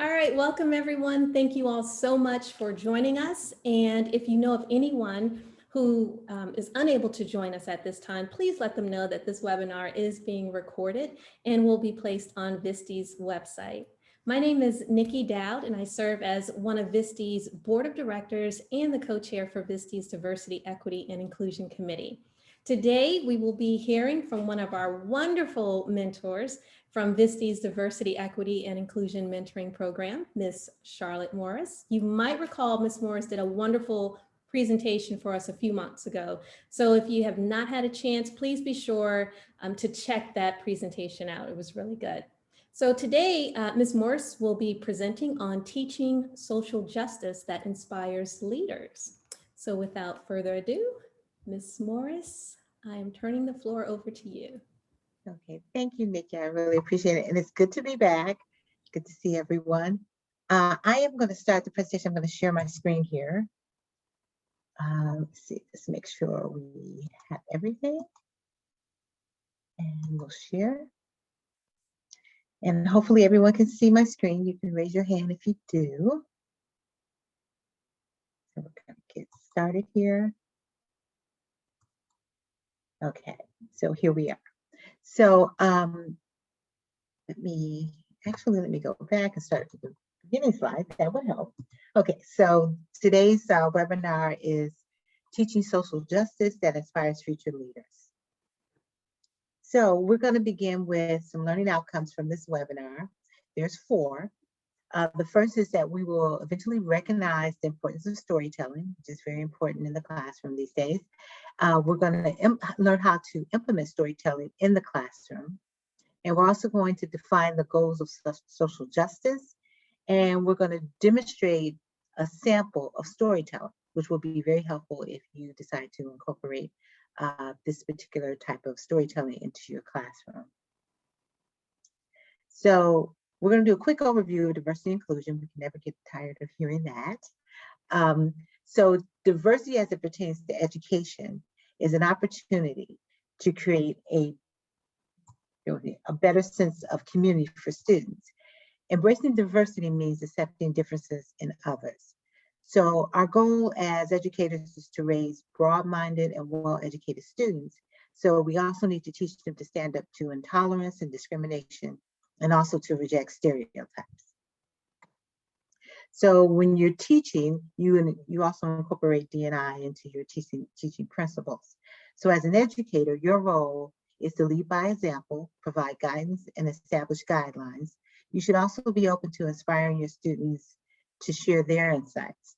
All right, welcome everyone. Thank you all so much for joining us. And if you know of anyone who is unable to join us at this time, please let them know that this webinar is being recorded and will be placed on VSTE's website. My name is Nicci Dowd, and I serve as one of VSTE's board of directors and the co-chair for VSTE's Diversity, Equity, and Inclusion Committee. Today, we will be hearing from one of our wonderful mentors from VSTE's Diversity, Equity, and Inclusion Mentoring Program, Ms. Charlotte Morris. You might recall Ms. Morris did a wonderful presentation for us a few months ago. So if you have not had a chance, please be sure to check that presentation out. It was really good. So today, Ms. Morris will be presenting on teaching social justice that inspires leaders. So without further ado, Ms. Morris, I am turning the floor over to you. Okay, thank you, Nicci. I really appreciate it. And it's good to be back. Good to see everyone. I am going to start the presentation. I'm going to share my screen here. Let's see, let's make sure we have everything. And we'll share. And hopefully everyone can see my screen. You can raise your hand if you do. So we're going to get started here. Okay, so here we are. So let me go back and start with the beginning slide. That would help. Okay, so today's webinar is Teaching Social Justice that Inspires Future Leaders. So we're going to begin with some learning outcomes from this webinar. There's 4. The first is that we will eventually recognize the importance of storytelling, which is very important in the classroom these days. We're going to learn how to implement storytelling in the classroom. And we're also going to define the goals of social justice. And we're going to demonstrate a sample of storytelling, which will be very helpful if you decide to incorporate this particular type of storytelling into your classroom. So we're going to do a quick overview of diversity and inclusion. We can never get tired of hearing that. So diversity as it pertains to education is an opportunity to create a better sense of community for students. Embracing diversity means accepting differences in others. So our goal as educators is to raise broad-minded and well-educated students. So we also need to teach them to stand up to intolerance and discrimination, and also to reject stereotypes. So when you're teaching, you also incorporate D&I into your teaching principles. So as an educator, your role is to lead by example, provide guidance, and establish guidelines. You should also be open to inspiring your students to share their insights.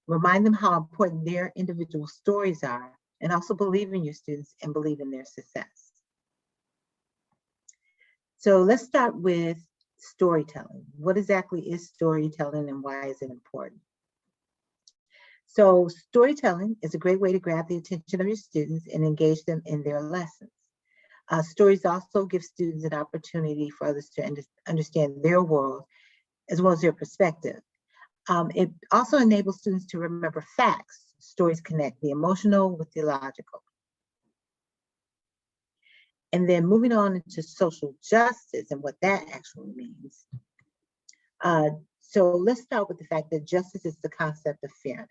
Remind them how important their individual stories are, and also believe in your students and believe in their success. So let's start with storytelling. What exactly is storytelling and why is it important? So storytelling is a great way to grab the attention of your students and engage them in their lessons. Stories also give students an opportunity for others to understand their world as well as their perspective. It also enables students to remember facts. Stories connect the emotional with the logical. And then moving on into social justice and what that actually means. So let's start with the fact that justice is the concept of fairness.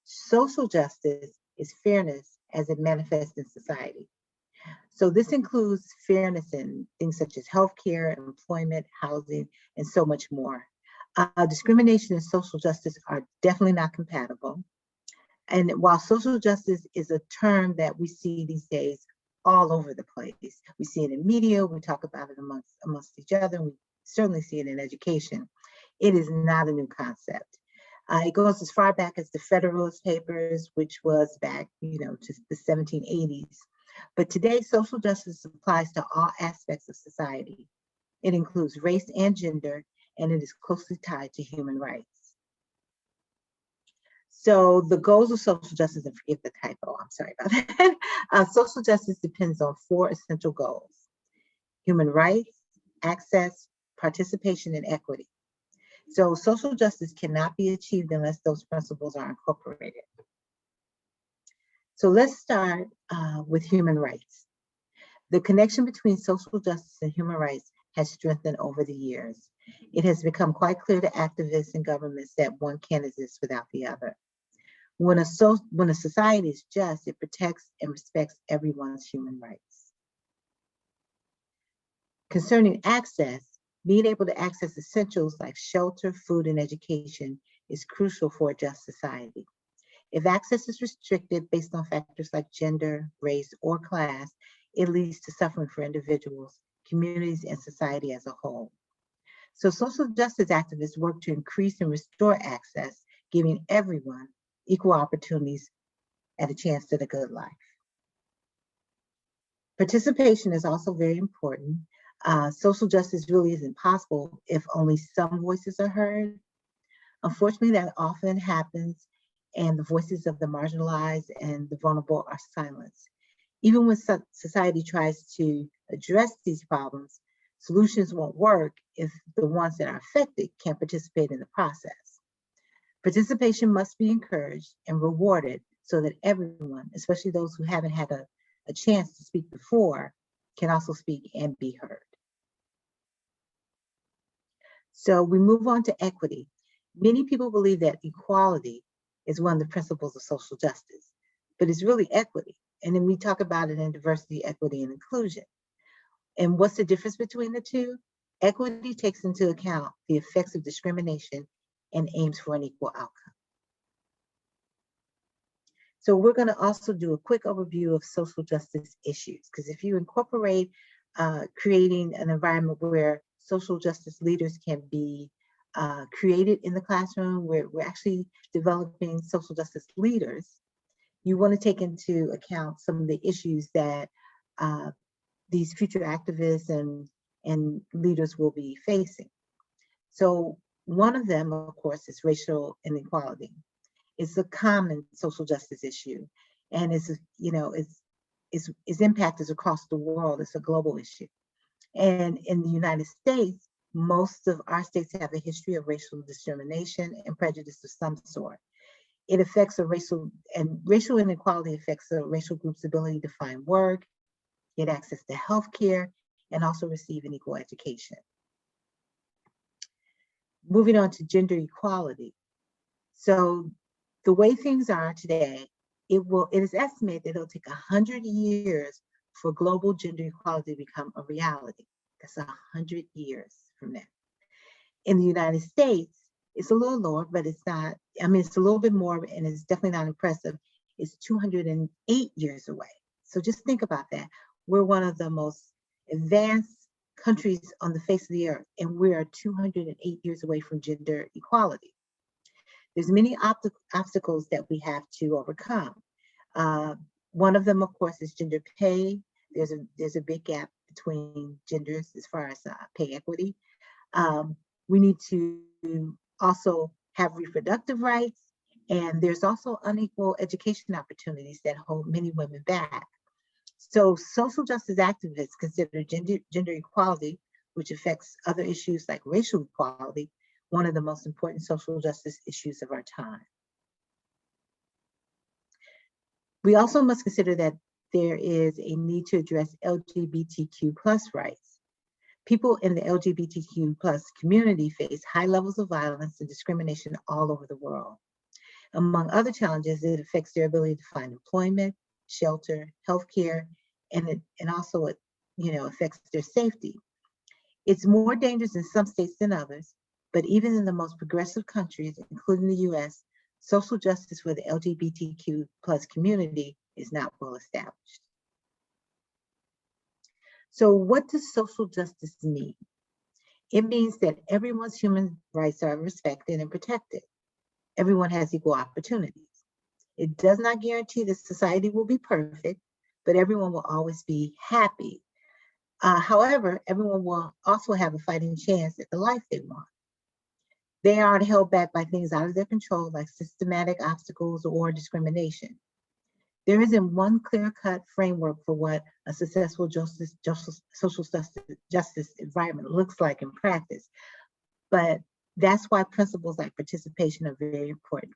Social justice is fairness as it manifests in society. So this includes fairness in things such as healthcare, employment, housing, and so much more. Discrimination and social justice are definitely not compatible. And while social justice is a term that we see these days all over the place, we see it in media, we talk about it amongst each other, and we certainly see it in education. It is not a new concept. It goes as far back as the Federalist Papers, which was back, to the 1780s. But today, social justice applies to all aspects of society. It includes race and gender, and it is closely tied to human rights. So the goals of social justice, and forgive the typo, I'm sorry about that. Social justice depends on 4 essential goals: human rights, access, participation, and equity. So social justice cannot be achieved unless those principles are incorporated. So let's start with human rights. The connection between social justice and human rights has strengthened over the years. It has become quite clear to activists and governments that one can't exist without the other. When a society is just, it protects and respects everyone's human rights. Concerning access, being able to access essentials like shelter, food, and education is crucial for a just society. If access is restricted based on factors like gender, race, or class, it leads to suffering for individuals, communities, and society as a whole. So social justice activists work to increase and restore access, giving everyone equal opportunities at a chance at a good life. Participation is also very important. Social justice really isn't possible if only some voices are heard. Unfortunately, that often happens, and the voices of the marginalized and the vulnerable are silenced. Even when society tries to address these problems, solutions won't work if the ones that are affected can't participate in the process. Participation must be encouraged and rewarded so that everyone, especially those who haven't had a chance to speak before, can also speak and be heard. So we move on to equity. Many people believe that equality is one of the principles of social justice, but it's really equity. And then we talk about it in diversity, equity, and inclusion. And what's the difference between the two? Equity takes into account the effects of discrimination and aims for an equal outcome. So we're going to also do a quick overview of social justice issues, because if you incorporate creating an environment where social justice leaders can be created in the classroom, where we're actually developing social justice leaders, you want to take into account some of the issues that these future activists and leaders will be facing. So one of them, of course, is racial inequality. It's a common social justice issue, and its impact is across the world. It's a global issue. And in the United States, most of our states have a history of racial discrimination and prejudice of some sort. It affects racial inequality affects a racial group's ability to find work, get access to health care, and also receive an equal education. Moving on to gender equality. So the way things are today, it is estimated that it'll take 100 years for global gender equality to become a reality. That's 100 years from now. In the United States, it's a little lower, but it's not, it's a little bit more, and it's definitely not impressive. It's 208 years away. So just think about that. We're one of the most advanced countries on the face of the earth, and we are 208 years away from gender equality. There's many obstacles that we have to overcome. One of them, of course, is gender pay. There's a big gap between genders as far as pay equity. We need to also have reproductive rights, and there's also unequal education opportunities that hold many women back. So social justice activists consider gender equality, which affects other issues like racial equality, one of the most important social justice issues of our time. We also must consider that there is a need to address LGBTQ+ rights. People in the LGBTQ+ community face high levels of violence and discrimination all over the world. Among other challenges, it affects their ability to find employment, shelter, healthcare, and also it affects their safety. It's more dangerous in some states than others, but even in the most progressive countries, including the US, social justice for the LGBTQ+ community is not well established. So what does social justice mean? It means that everyone's human rights are respected and protected. Everyone has equal opportunities. It does not guarantee that society will be perfect, but everyone will always be happy. However, everyone will also have a fighting chance at the life they want. They aren't held back by things out of their control, like systematic obstacles or discrimination. There isn't one clear-cut framework for what a successful social justice environment looks like in practice, but that's why principles like participation are very important.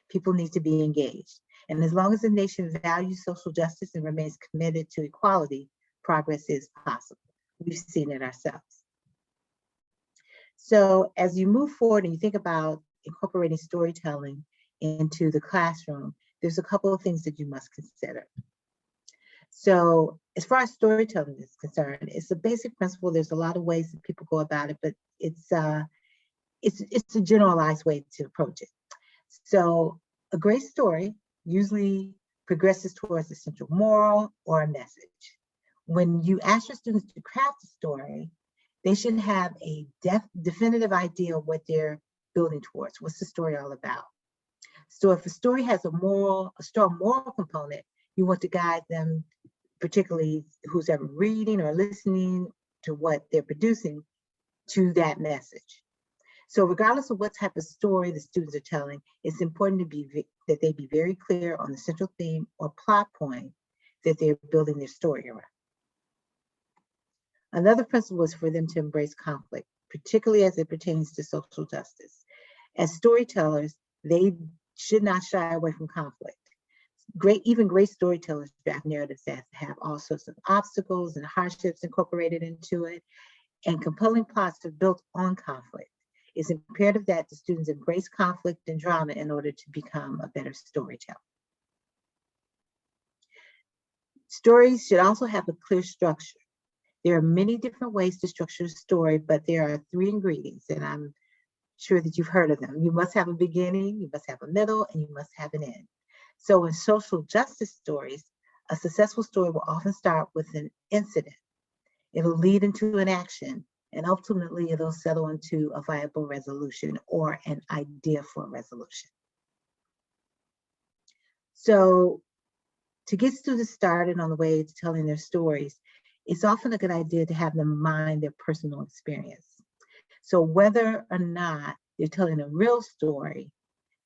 People need to be engaged. And as long as the nation values social justice and remains committed to equality, progress is possible. We've seen it ourselves. So as you move forward and you think about incorporating storytelling into the classroom, there's a couple of things that you must consider. So as far as storytelling is concerned, it's a basic principle. There's a lot of ways that people go about it, but it's a generalized way to approach it. So a great story usually progresses towards a central moral or a message. When you ask your students to craft a story, they should have a definitive idea of what they're building towards. What's the story all about? So if a story has a strong moral component, you want to guide them, particularly who's ever reading or listening to what they're producing, to that message. So regardless of what type of story the students are telling, it's important that they be very clear on the central theme or plot point that they're building their story around. Another principle is for them to embrace conflict, particularly as it pertains to social justice. As storytellers, they should not shy away from conflict. Even great storytellers draft narratives that have all sorts of obstacles and hardships incorporated into it, and compelling plots are built on conflict. It's imperative that the students embrace conflict and drama in order to become a better storyteller. Stories should also have a clear structure. There are many different ways to structure a story, but there are 3 ingredients, and I'm sure that you've heard of them. You must have a beginning, you must have a middle, and you must have an end. So in social justice stories, a successful story will often start with an incident. It'll lead into an action, and ultimately it'll settle into a viable resolution or an idea for a resolution. So to get students started on the way to telling their stories, it's often a good idea to have them mind their personal experience. So whether or not they're telling a real story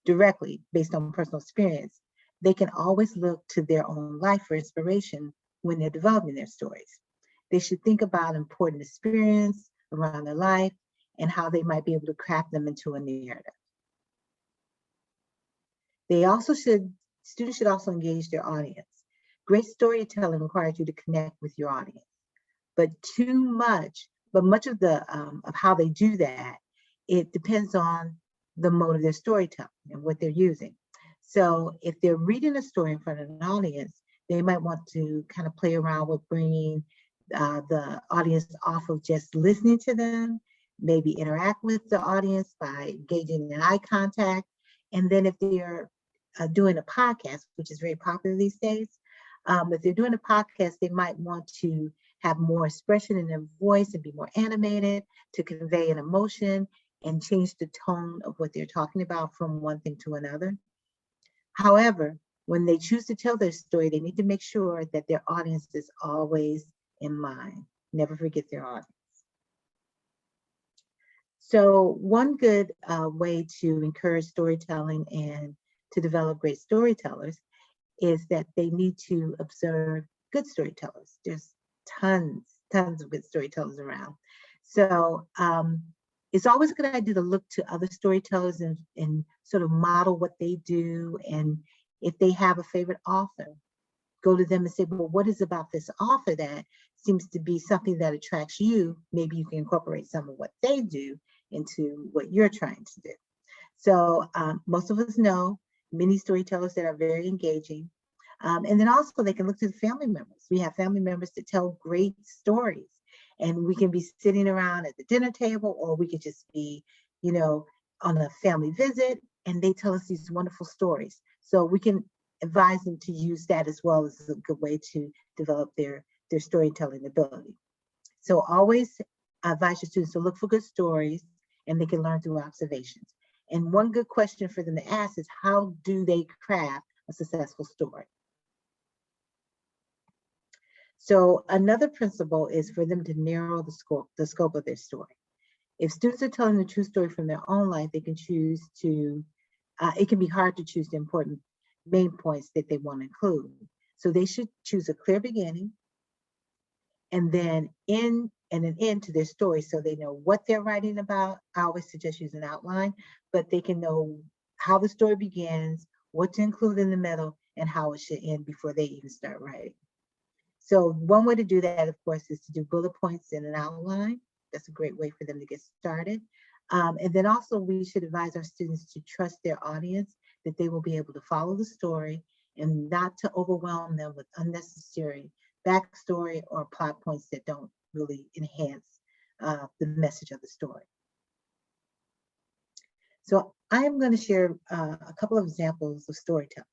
directly based on personal experience, they can always look to their own life for inspiration when they're developing their stories. They should think about important experience around their life and how they might be able to craft them into a narrative. Students should also engage their audience. Great storytelling requires you to connect with your audience, but much of how they do that, it depends on the mode of their storytelling and what they're using. So if they're reading a story in front of an audience, they might want to kind of play around with bringing the audience off of just listening to them, maybe interact with the audience by engaging in eye contact. And then if they're doing a podcast, which is very popular these days, if they're doing a podcast, they might want to have more expression in their voice and be more animated to convey an emotion and change the tone of what they're talking about from one thing to another. However, when they choose to tell their story, they need to make sure that their audience is always in mind. Never forget their audience. So one good way to encourage storytelling and to develop great storytellers is that they need to observe good storytellers. There's tons of good storytellers around. So it's always a good idea to look to other storytellers and sort of model what they do. And if they have a favorite author, go to them and say, well, what is about this author that seems to be something that attracts you? Maybe you can incorporate some of what they do into what you're trying to do. So most of us know many storytellers that are very engaging. And then also they can look to the family members. We have family members that tell great stories, and we can be sitting around at the dinner table, or we could just be, on a family visit, and they tell us these wonderful stories. So we can advise them to use that as well as a good way to develop their storytelling ability. So always advise your students to look for good stories, and they can learn through observations. And one good question for them to ask is, how do they craft a successful story? So another principle is for them to narrow the scope of their story. If students are telling the true story from their own life, they can choose to, it can be hard to choose the important main points that they want to include. So they should choose a clear beginning and then an end to their story, so they know what they're writing about. I always suggest using an outline, but they can know how the story begins, what to include in the middle, and how it should end before they even start writing. So one way to do that, of course, is to do bullet points in an outline. That's a great way for them to get started. And then also we should advise our students to trust their audience, that they will be able to follow the story and not to overwhelm them with unnecessary backstory or plot points that don't really enhance the message of the story. So I'm going to share a couple of examples of storytelling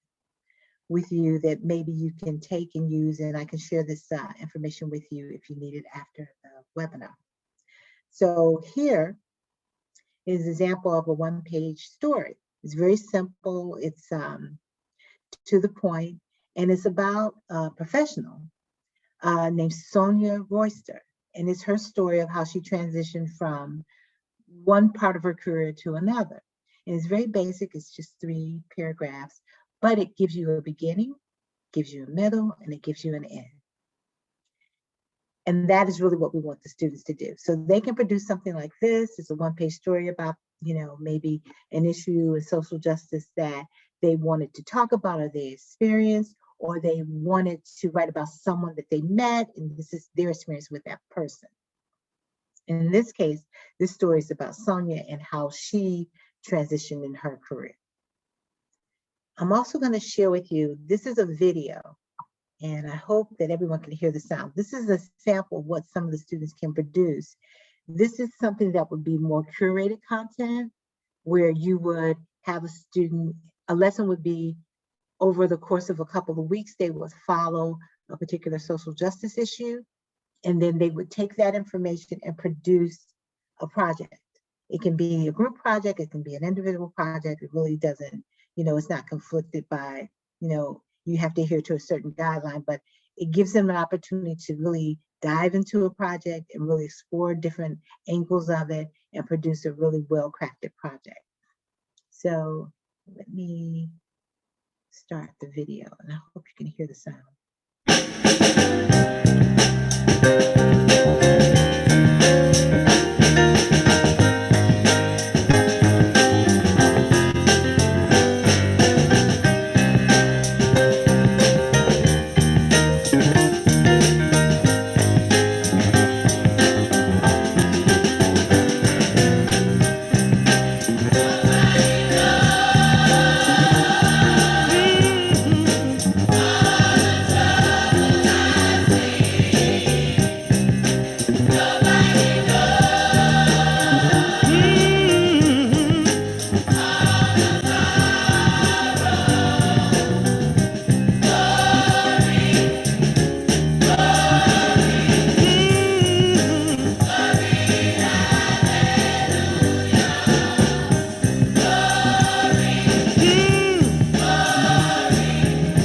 with you that maybe you can take and use, and I can share this information with you if you need it after the webinar. So here is an example of a one-page story. It's very simple, it's to the point, and it's about a professional named Sonia Royster. And it's her story of how she transitioned from one part of her career to another. And it's very basic, it's just 3 paragraphs, but it gives you a beginning, gives you a middle, and it gives you an end. And that is really what we want the students to do. So they can produce something like this. It's a one-page story about, you know, maybe an issue in social justice that they wanted to talk about or they experienced, or they wanted to write about someone that they met, and this is their experience with that person. In this case, this story is about Sonia and how she transitioned in her career. I'm also going to share with you, this is a video, and I hope that everyone can hear the sound. This is a sample of what some of the students can produce. This is something that would be more curated content, where you would have a student, a lesson would be over the course of a couple of weeks, they would follow a particular social justice issue, and then they would take that information and produce a project. It can be a group project, it can be an individual project. It really doesn't, you know, it's not conflicted by, you know, you have to adhere to a certain guideline, but it gives them an opportunity to really dive into a project and really explore different angles of it and produce a really well-crafted project. So let me start the video, and I hope you can hear the sound.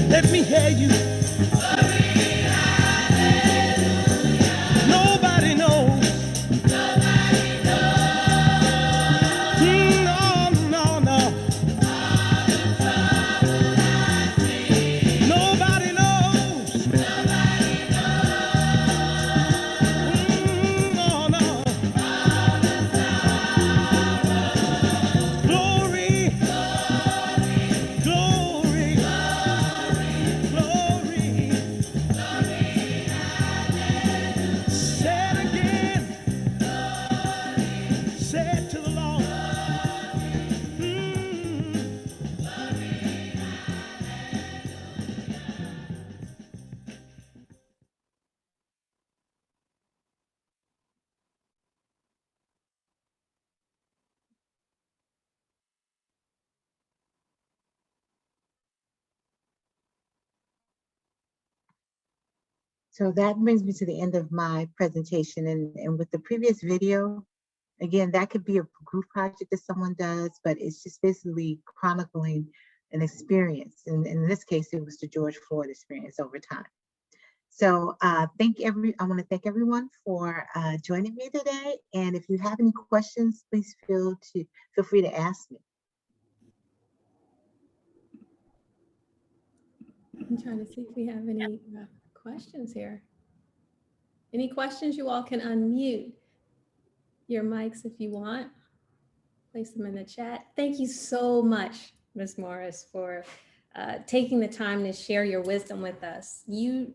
Let me hear you. Nobody knows. No, no, no. Nobody knows. No, no. Glory, glory, glory. Say it again. Say it to the Lord. So that brings me to the end of my presentation. And with the previous video, again, that could be a group project that someone does, but it's just basically chronicling an experience. And in this case, it was the George Floyd experience over time. So I want to thank everyone for joining me today. And if you have any questions, please feel free to ask me. I'm trying to see if we have any questions here. Any questions? You all can unmute your mics if you want. Place them in the chat. Thank you so much, Ms. Morris, for taking the time to share your wisdom with us. You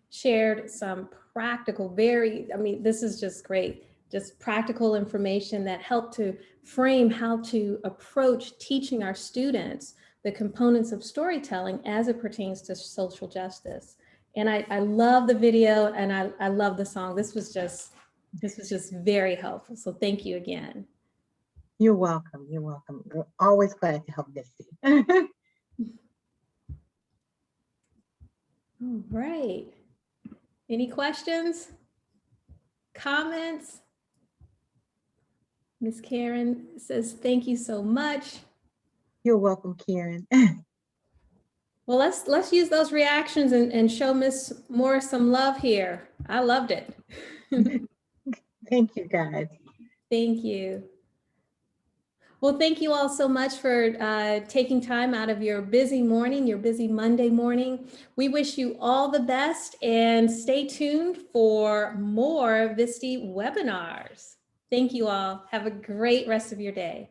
shared some practical, this is just great. just practical information that helped to frame how to approach teaching our students the components of storytelling as it pertains to social justice. And I love the video and I love the song. This was just very helpful. So thank you again. You're welcome. You're welcome. We're always glad to help Misty. All right. Any questions? Comments? Miss Karen says, thank you so much. You're welcome, Karen. Well, let's use those reactions and show Miss Moore some love here. I loved it. Thank you, guys. Thank you. Well, thank you all so much for taking time out of your busy morning, your busy Monday morning. We wish you all the best and stay tuned for more VSTE webinars. Thank you all. Have a great rest of your day.